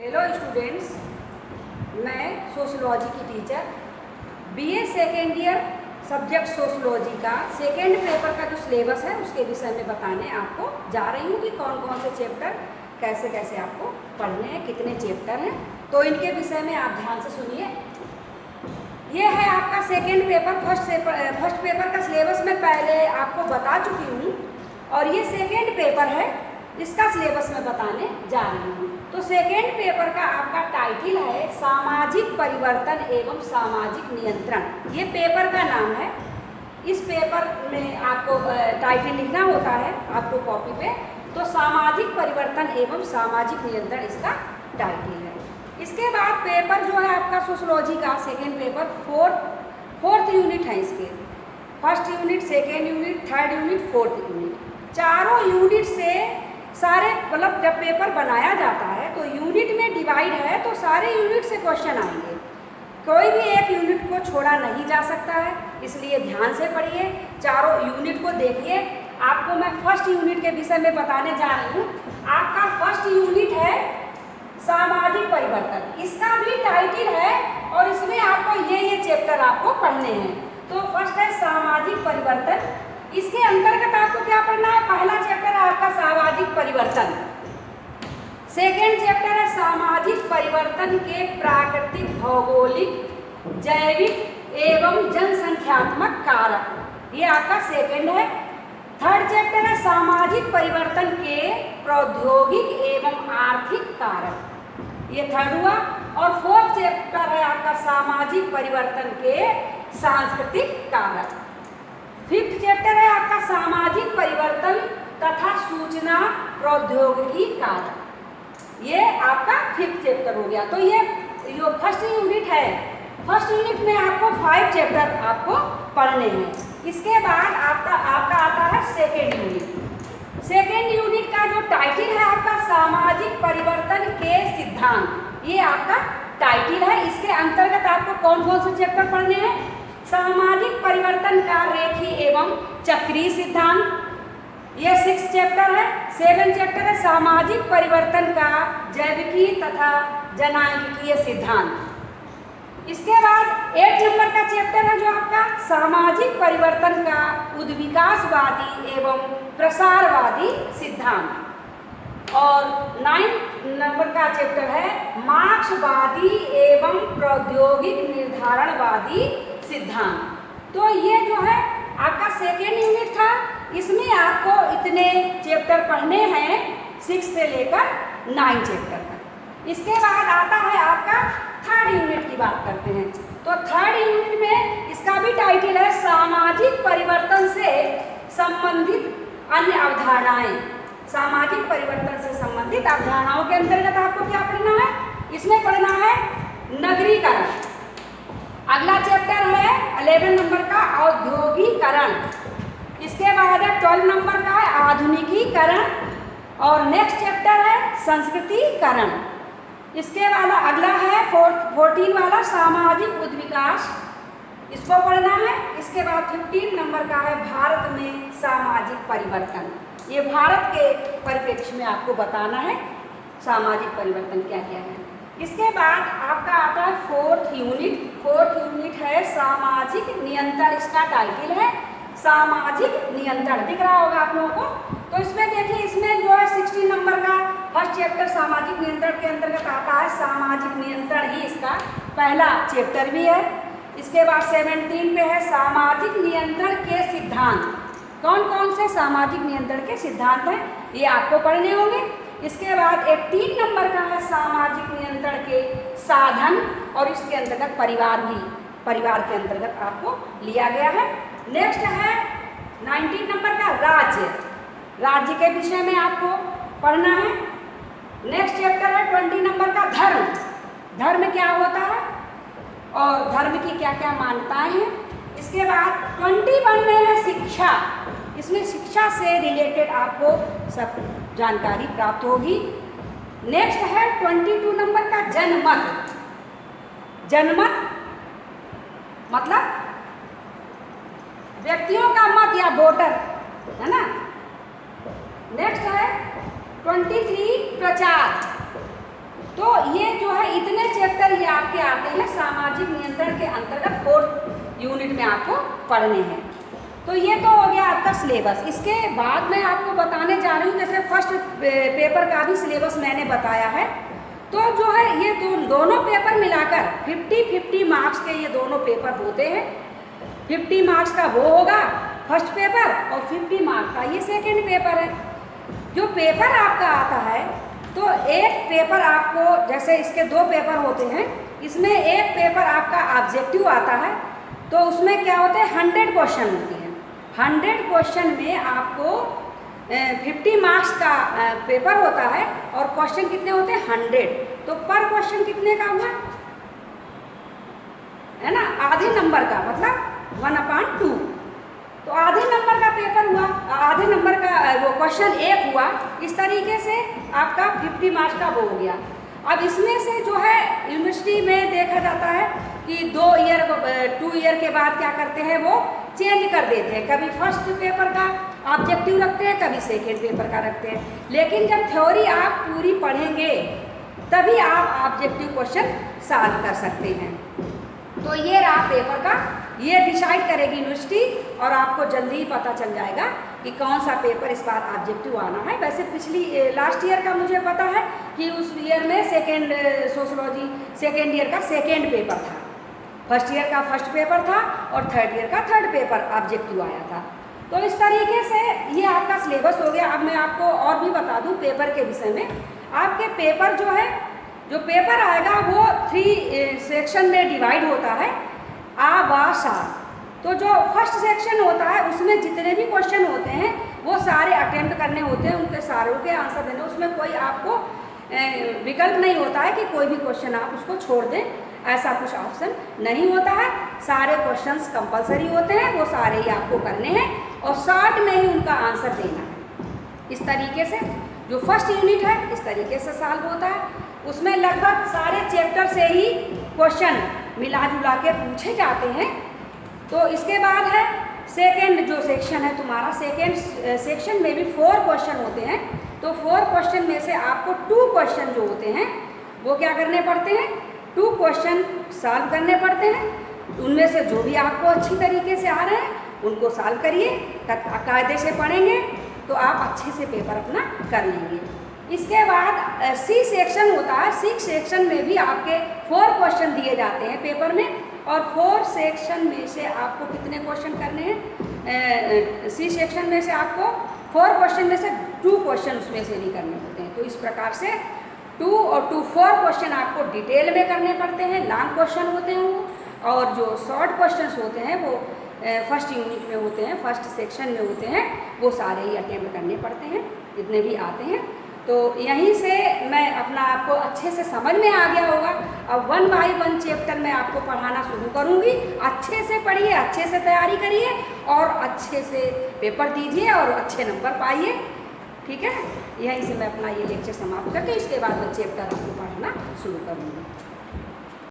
Hello students, मैं sociology की teacher BA second year subject sociology का सेकेंड पेपर का जो सिलेबस है उसके विषय में बताने आपको जा रही हूँ कि कौन कौन से चैप्टर कैसे कैसे आपको पढ़ने हैं, कितने चैप्टर हैं। तो इनके विषय में आप ध्यान से सुनिए। ये है आपका सेकेंड पेपर। फर्स्ट पेपर का सिलेबस मैं पहले आपको बता चुकी हूँ और ये सेकेंड पेपर है, इसका सिलेबस मैं बताने जा रही हूँ। तो सेकेंड पेपर का आपका टाइटल है सामाजिक परिवर्तन एवं सामाजिक नियंत्रण। ये पेपर का नाम है। इस पेपर में आपको टाइटल लिखना होता है आपको कॉपी पे। तो सामाजिक परिवर्तन एवं सामाजिक नियंत्रण इसका टाइटल है। इसके बाद पेपर जो है आपका सोशलॉजी का सेकेंड पेपर फोर्थ यूनिट है। इसके first unit, second unit, third unit, fourth unit, चारों यूनिट से सारे मतलब जब पेपर बनाया जाता है तो यूनिट में डिवाइड है तो सारे यूनिट से क्वेश्चन आएंगे। कोई भी एक यूनिट को छोड़ा नहीं जा सकता है, इसलिए ध्यान से पढ़िए, चारों यूनिट को देखिए। आपको मैं फर्स्ट यूनिट के विषय में बताने जा रही हूँ। आपका फर्स्ट यूनिट है सामाजिक परिवर्तन। इसका भी टाइटल है और इसमें आपको ये चैप्टर आपको पढ़ने हैं। तो फर्स्ट है सामाजिक परिवर्तन। इसके अंतर्गत आपको क्या पढ़ना है? पहला चैप्टर है आपका सामाजिक परिवर्तन। सेकेंड चैप्टर है सामाजिक परिवर्तन के प्राकृतिक, भौगोलिक, जैविक एवं जनसंख्यात्मक कारक। ये आपका सेकेंड है। थर्ड चैप्टर है सामाजिक परिवर्तन के प्रौद्योगिक एवं आर्थिक कारक। ये थर्ड हुआ। और फोर्थ चैप्टर है आपका सामाजिक परिवर्तन के सांस्कृतिक कारक। फिफ्थ चैप्टर है आपका सामाजिक परिवर्तन तथा सूचना प्रौद्योगिकी कारक। ये आपका फिफ्थ चैप्टर हो गया। तो ये जो फर्स्ट यूनिट है, फर्स्ट यूनिट में आपको 5 चैप्टर आपको पढ़ने हैं। इसके बाद आपका आता है सेकेंड यूनिट। सेकेंड यूनिट का जो टाइटल है आपका सामाजिक परिवर्तन के सिद्धांत। ये आपका टाइटल है। इसके अंतर्गत आपको कौन कौन से चैप्टर पढ़ने हैं? सामाजिक परिवर्तन का रेखीय एवं चक्रीय सिद्धांत, ये 6 चैप्टर है। 7 चैप्टर है सामाजिक परिवर्तन का जैविकीय तथा जनांगिकीय सिद्धांत। इसके बाद 8 नंबर का चैप्टर है जो आपका सामाजिक परिवर्तन का उद्विकासवादी एवं प्रसारवादी सिद्धांत। और 9 नंबर का चैप्टर है मार्क्सवादी एवं प्रौद्योगिक निर्धारणवादी सिद्धांत। तो ये जो है आपका सेकेंड यूनिट था। इसमें आपको इतने चैप्टर पढ़ने हैं 6 से लेकर 9 चैप्टर तक। इसके बाद आता है आपका थर्ड यूनिट की बात करते हैं। तो थर्ड यूनिट में इसका भी टाइटल है सामाजिक परिवर्तन से संबंधित अन्य अवधारणाएं। सामाजिक परिवर्तन से संबंधित अवधारणाओं के अंतर्गत आपको क्या पढ़ना है? इसमें पढ़ना है नगरीकरण। अगला चैप्टर है 11 नंबर का औद्योगिकरण। इसके बाद है 12 नंबर का है आधुनिकीकरण। और नेक्स्ट चैप्टर है संस्कृतिकरण। इसके बाद अगला है 14 वाला सामाजिक उद्विकास, इसको पढ़ना है। इसके बाद 15 नंबर का है भारत में सामाजिक परिवर्तन। ये भारत के परिप्रेक्ष्य में आपको बताना है सामाजिक परिवर्तन क्या क्या है। इसके बाद आपका आता है फोर्थ यूनिट। फोर्थ यूनिट है सामाजिक नियंत्रण। इसका टाइटल है सामाजिक नियंत्रण। दिख रहा होगा आप लोगों को। तो इसमें देखिए, इसमें जो है 16 नंबर का फर्स्ट चैप्टर सामाजिक नियंत्रण के अंतर्गत आता है। सामाजिक नियंत्रण ही इसका पहला चैप्टर भी है। इसके बाद 17 पे है सामाजिक नियंत्रण के सिद्धांत। कौन कौन से सामाजिक नियंत्रण के सिद्धांत हैं ये आपको पढ़ने होंगे। इसके बाद 18 नंबर का है सामाजिक नियंत्रण के साधन और इसके अंतर्गत परिवार भी, परिवार के अंतर्गत आपको लिया गया है। नेक्स्ट है 19 नंबर का राज्य। राज्य के विषय में आपको पढ़ना है। नेक्स्ट चैप्टर है 20 नंबर का धर्म। धर्म क्या होता है और धर्म की क्या क्या मान्यताएं हैं। इसके बाद 21 में है शिक्षा। इसमें शिक्षा से रिलेटेड आपको सब जानकारी प्राप्त होगी। नेक्स्ट है 22 नंबर का जनमत। जनमत मतलब व्यक्तियों का मत या वोटर, है ना। नेक्स्ट है 23 प्रचार। तो ये जो है इतने चैप्टर ये आपके आते हैं सामाजिक नियंत्रण के अंतर्गत 4th यूनिट में आपको पढ़ने हैं। तो ये तो हो गया आपका सिलेबस। इसके बाद मैं आपको बताने जा रही हूँ, जैसे फर्स्ट पेपर का भी सिलेबस मैंने बताया है, तो जो है ये दोनों पेपर मिलाकर 50-50 मार्क्स के ये दोनों पेपर होते हैं। 50 मार्क्स का वो होगा फर्स्ट पेपर और 50 मार्क्स का ये सेकेंड पेपर है। जो पेपर आपका आता है, तो एक पेपर आपको, जैसे इसके 2 पेपर होते हैं, इसमें एक पेपर आपका ऑब्जेक्टिव आता है, तो उसमें क्या होते हैं 100 क्वेश्चन होते हैं। 100 क्वेश्चन में आपको 50 मार्क्स का पेपर होता है और क्वेश्चन कितने होते हैं 100, तो पर क्वेश्चन कितने का हुआ है ना, आधे नंबर का, मतलब 1/2, तो आधे नंबर का पेपर हुआ, आधे नंबर का वो क्वेश्चन एक हुआ। इस तरीके से आपका 50 मार्क्स का वो हो गया। अब इसमें से जो है यूनिवर्सिटी में देखा जाता है कि 2 ईयर के बाद क्या करते हैं, वो चेंज कर देते हैं, कभी फर्स्ट पेपर का ऑब्जेक्टिव रखते हैं, कभी सेकेंड पेपर का रखते हैं। लेकिन जब थ्योरी आप पूरी पढ़ेंगे तभी आप ऑब्जेक्टिव क्वेश्चन सॉल्व कर सकते हैं। तो ये रहा पेपर का, ये डिसाइड करेगी यूनिवर्सिटी और आपको जल्दी ही पता चल जाएगा कि कौन सा पेपर इस बार ऑब्जेक्टिव आना है। वैसे लास्ट ईयर का मुझे पता है कि उस ईयर में सेकेंड सोशोलॉजी सेकेंड ईयर का सेकेंड पेपर था, फर्स्ट ईयर का फर्स्ट पेपर था और थर्ड ईयर का थर्ड पेपर ऑब्जेक्टिव आया था। तो इस तरीके से ये आपका सिलेबस हो गया। अब मैं आपको और भी बता दूँ पेपर के विषय में। आपके पेपर जो है, जो पेपर आएगा वो 3 सेक्शन में डिवाइड होता है, आ बा सा। तो जो फर्स्ट सेक्शन होता है उसमें जितने भी क्वेश्चन होते हैं वो सारे अटेम्प्ट करने होते हैं, उनके सारों के आंसर देने, उसमें कोई आपको विकल्प नहीं होता है कि कोई भी क्वेश्चन आप उसको छोड़ दें, ऐसा कुछ ऑप्शन नहीं होता है। सारे क्वेश्चंस कंपलसरी होते हैं, वो सारे ही आपको करने हैं और शॉर्ट में ही उनका आंसर देना है। इस तरीके से जो फर्स्ट यूनिट है इस तरीके से सॉल्व होता है। उसमें लगभग सारे चैप्टर से ही क्वेश्चन मिला जुला के पूछे जाते हैं। तो इसके बाद है सेकेंड जो सेक्शन है तुम्हारा, सेकेंड सेक्शन में भी 4 क्वेश्चन होते हैं। तो 4 क्वेश्चन में से आपको 2 क्वेश्चन जो होते हैं वो क्या करने पड़ते हैं, 2 क्वेश्चन सॉल्व करने पड़ते हैं। उनमें से जो भी आपको अच्छी तरीके से आ रहे हैं उनको सॉल्व करिए, कायदे से पढ़ेंगे तो आप अच्छे से पेपर अपना कर लेंगे। इसके बाद सी सेक्शन होता है। सी सेक्शन में भी आपके 4 क्वेश्चन दिए जाते हैं पेपर में, और 4 सेक्शन में से आपको कितने क्वेश्चन करने हैं, सी सेक्शन में से आपको 4 क्वेश्चन में से 2 क्वेश्चन उसमें से भी करने होते हैं। तो इस प्रकार से 2 और 4 क्वेश्चन आपको डिटेल में करने पड़ते हैं, लॉन्ग क्वेश्चन होते हैं वो, और जो शॉर्ट क्वेश्चन होते हैं वो फर्स्ट यूनिट में होते हैं, फर्स्ट सेक्शन में होते हैं, वो सारे ही अटेम्प्ट करने पड़ते हैं जितने भी आते हैं। तो यहीं से मैं अपना आपको अच्छे से समझ में आ गया होगा। अब 1 बाय 1 चैप्टर मैं आपको पढ़ाना शुरू करूँगी। अच्छे से पढ़िए, अच्छे से तैयारी करिए और अच्छे से पेपर दीजिए और अच्छे नंबर पाइए, ठीक है। यहीं से मैं अपना ये लेक्चर समाप्त करके इसके बाद मैं चैप्टर आपको पढ़ना शुरू करूँगी।